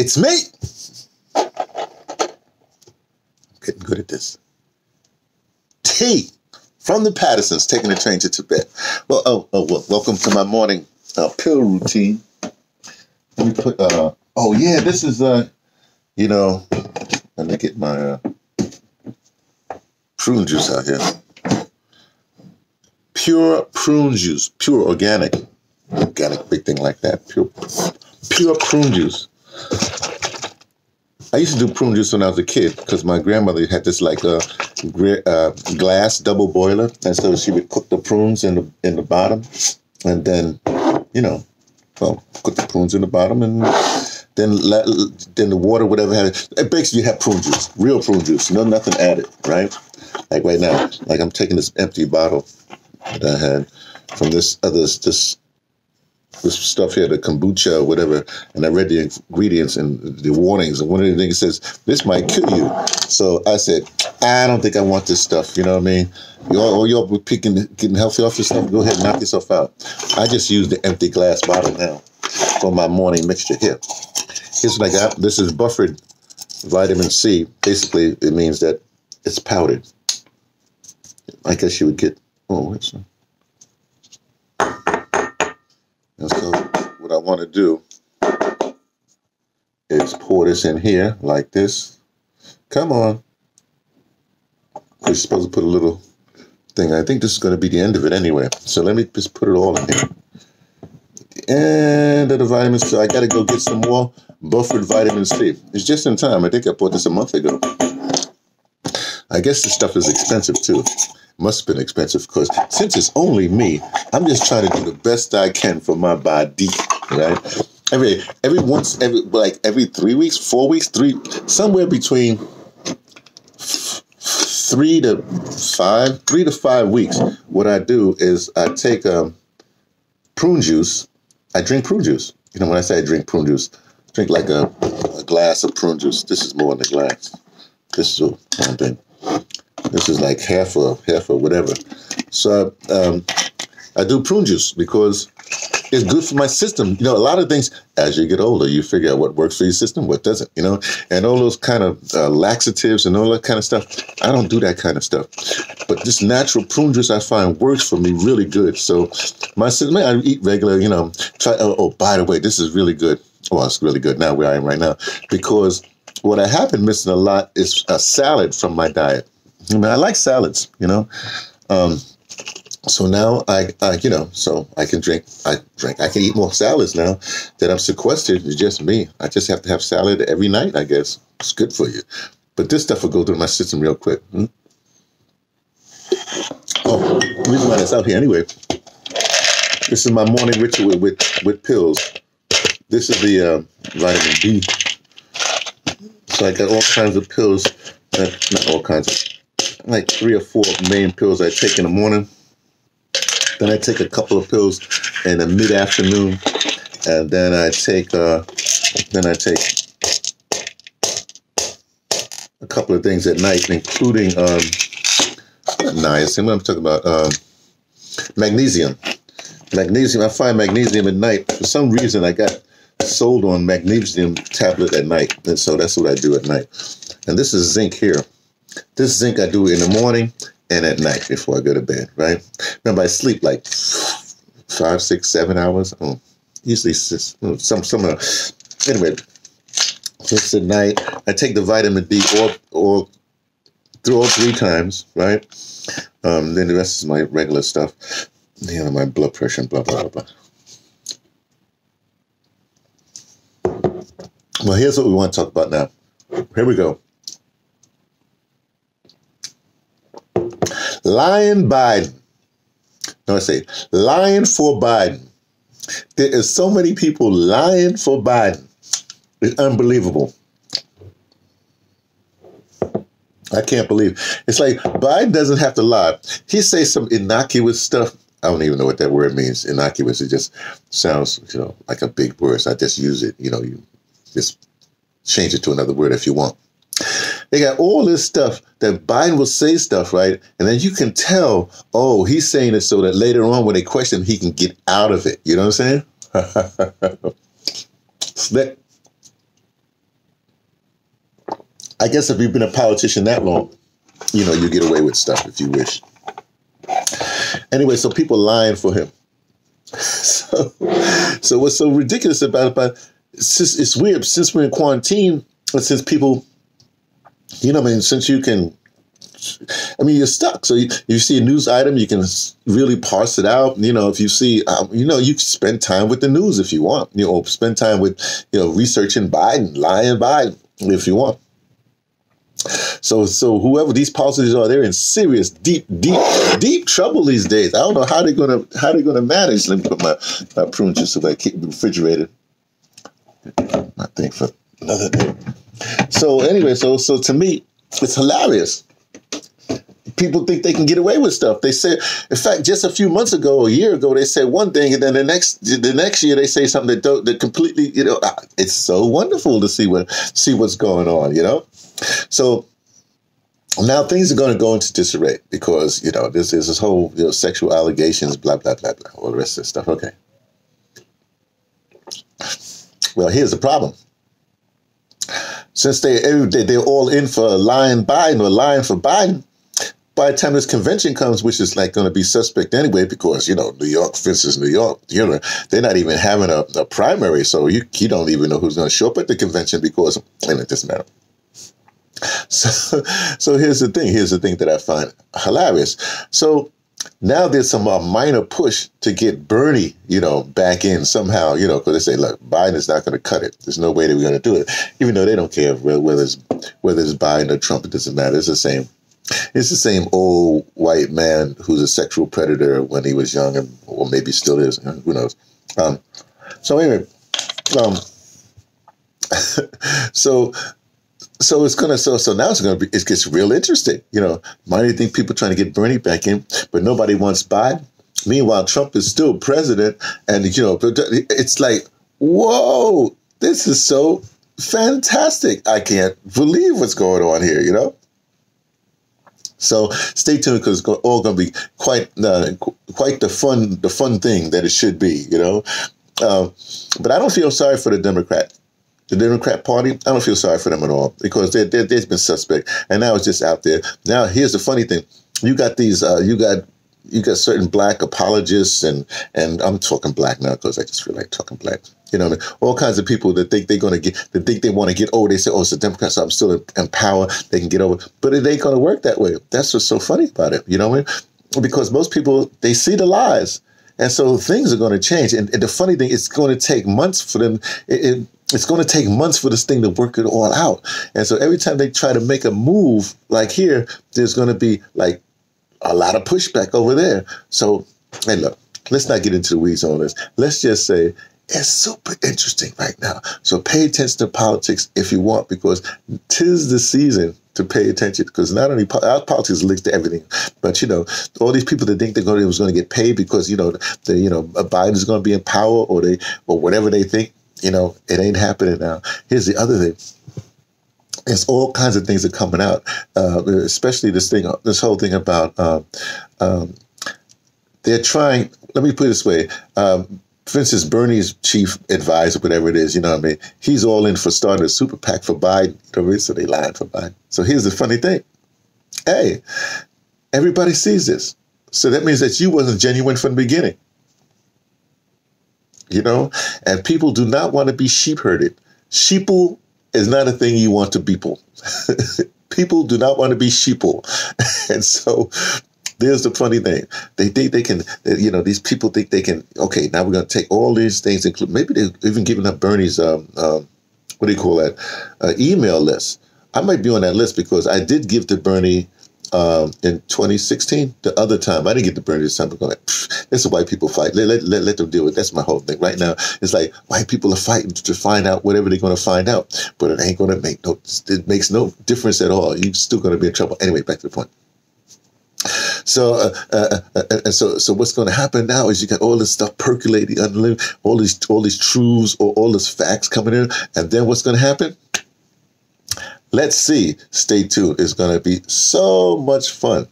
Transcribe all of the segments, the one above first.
It's me. I'm getting good at this. T from the Pattersons, taking the train to Tibet. Well, welcome to my morning pill routine. Let me put, oh yeah, this is, you know, let me get my prune juice out here. Pure prune juice, pure organic, big thing like that. Pure prune juice. I used to do prune juice when I was a kid because my grandmother had this like glass double boiler, and so she would cook the prunes in the bottom, and then, you know, well, put the prunes in the bottom, and then the water, whatever had it. Basically, you have prune juice, real prune juice, nothing added, right? Like right now, like I'm taking this empty bottle that I had from this stuff here, the kombucha or whatever, and I read the ingredients and the warnings, and one of the things says, this might kill you. So I said, I don't think I want this stuff, you know what I mean? Y'all getting healthy off this stuff, go ahead and knock yourself out. I just use the empty glass bottle now for my morning mixture here. Here's what I got. This is buffered vitamin C. Basically, it means that it's powdered. I guess you would get, what's that? And so what I want to do is pour this in here like this. Come on. You're supposed to put a little thing. I think this is going to be the end of it anyway. So let me just put it all in here. The end of the vitamin C. I got to go get some more buffered vitamin C. It's just in time. I think I bought this a month ago. I guess this stuff is expensive too. Must have been expensive because since it's only me, I'm just trying to do the best I can for my body, right? Every 3 weeks, 4 weeks, somewhere between 3 to 5 weeks. What I do is I take prune juice. I drink prune juice. You know, when I say I drink prune juice, I drink like a glass of prune juice. This is more than a glass. This is one thing. This is like half or whatever. So I do prune juice because it's good for my system. You know, a lot of things, as you get older, you figure out what works for your system, what doesn't, you know, and all those kind of laxatives and all that kind of stuff. I don't do that kind of stuff. But this natural prune juice I find works for me really good. So my system, I eat regular, you know, by the way, this is really good. Well, it's really good now where I am right now, because what I have been missing a lot is a salad from my diet. I mean, I like salads, you know. So now I you know, so I can I can eat more salads now that I'm sequestered. It's just me. I just have to have salad every night, I guess. It's good for you. But this stuff will go through my system real quick. Oh, the reason why that's out here anyway. This is my morning ritual with pills. This is the vitamin D. So I got all kinds of pills. Not all kinds of, like 3 or 4 main pills I take in the morning. Then I take a couple of pills in the mid-afternoon, and then I take a couple of things at night, including niacin. What I'm talking about, magnesium. Magnesium. I find magnesium at night. For some reason, I got sold on magnesium tablet at night, and so that's what I do at night. And this is zinc here. This zinc I do in the morning and at night before I go to bed, right? Remember, I sleep like 5, 6, 7 hours. Usually anyway, just at night. I take the vitamin D or through all 3 times, right? Then the rest is my regular stuff. You know, my blood pressure and blah, blah, blah, blah. Well, here's what we want to talk about now. Here we go. Lying Biden. No, I say lying for Biden. There is so many people lying for Biden. It's unbelievable. I can't believe. It's like Biden doesn't have to lie. He says some innocuous stuff. I don't even know what that word means. Innocuous. It just sounds, you know, like a big word. So I just use it. You know, you just change it to another word if you want. They got all this stuff that Biden will say stuff, right? And then you can tell, oh, he's saying it so that later on when they question him, he can get out of it. You know what I'm saying? Slick. I guess if you've been a politician that long, you know, you get away with stuff if you wish. Anyway, so people lying for him. So what's so ridiculous about it? It's weird, since we're in quarantine, and since people, you know, I mean, since you can, I mean, you're stuck. So you see a news item, you can really parse it out. You know, if you see, you know, you can spend time with the news if you want. You know, spend time with, you know, researching Biden, lying Biden if you want. So whoever these politicians are, they're in serious, deep trouble these days. I don't know how they're gonna manage. Let me put my prune juice away, keep it refrigerated. I think for another day. So anyway, so to me, it's hilarious. People think they can get away with stuff. They say, in fact, just a few months ago, a year ago, they said one thing, and then the next year they say something that completely, you know, it's so wonderful to see what's going on, you know. So now things are going to go into disarray because, you know, there's this whole, you know, sexual allegations, blah blah blah blah, all the rest of this stuff. Okay. Well, here's the problem. Since they're all in for lying Biden or lying for Biden, by the time this convention comes, which is like going to be suspect anyway, because, you know, New York versus New York, you know, they're not even having a primary, so you don't even know who's going to show up at the convention because, and it doesn't matter. So here's the thing that I find hilarious. So now there's some minor push to get Bernie, you know, back in somehow, you know, because they say, look, Biden is not going to cut it. There's no way that we're going to do it, even though they don't care whether it's Biden or Trump. It doesn't matter. It's the same. It's the same old white man who's a sexual predator when he was young, or maybe still is. Who knows? So anyway, So it's gonna so now it gets real interesting. You know, mighty think people trying to get Bernie back in, but nobody wants Biden. Meanwhile, Trump is still president, and you know, it's like, whoa, this is so fantastic. I can't believe what's going on here. You know. So stay tuned because it's all going to be quite the fun thing that it should be. You know, but I don't feel sorry for the Democrat. The Democrat Party, I don't feel sorry for them at all because they've been suspect, and now it's just out there. Now, here's the funny thing: you got these, you got certain black apologists, and I'm talking black now because I just feel like talking black. You know what I mean? All kinds of people that think they're going to get, that think they want to get over. They say, "Oh, it's the Democrats, so I'm still in power. They can get over," but it ain't going to work that way. That's what's so funny about it. You know what I mean? Because most people, they see the lies, and so things are going to change. And the funny thing, it's going to take months for them. It's going to take months for this thing to work it all out. And so every time they try to make a move like here, there's going to be like a lot of pushback over there. So, hey, look, let's not get into the weeds on this. Let's just say it's super interesting right now. So pay attention to politics if you want, because 'tis the season to pay attention, because not only our politics links to everything, but, you know, all these people that think they're going to get paid because, you know, Biden's going to be in power or whatever they think. You know, it ain't happening now. Here's the other thing. There's all kinds of things that are coming out, especially this whole thing about they're trying, let me put it this way. For instance, Bernie's chief advisor, whatever it is, you know what I mean? He's all in for starting a super PAC for Biden. You know, so they lying for Biden. So here's the funny thing. Hey, everybody sees this. So that means that you wasn't genuine from the beginning. You know, and people do not want to be sheep herded. Sheeple is not a thing you want to people. People do not want to be sheeple. And so there's the funny thing. They think they can, you know, these people think they can, okay, now we're going to take all these things, including maybe they're even giving up Bernie's, what do you call that, email list. I might be on that list because I did give to Bernie in 2016, the other time. I didn't get to Bernie this time. I'm like, it's a white people fight. Let them deal with it. That's my whole thing. Right now, it's like white people are fighting to find out whatever they're going to find out. But it ain't going to it makes no difference at all. You're still going to be in trouble. Anyway, back to the point. So, so what's going to happen now is you got all this stuff percolating, all these truths or all these facts coming in. And then what's going to happen? Let's see. Stay tuned. It's going to be so much fun.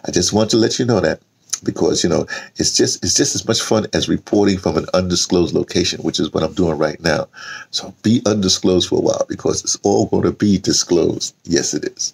I just want to let you know that. because, it's just as much fun as reporting from an undisclosed location, which is what I'm doing right now. So be undisclosed for a while, because it's all going to be disclosed. Yes, it is.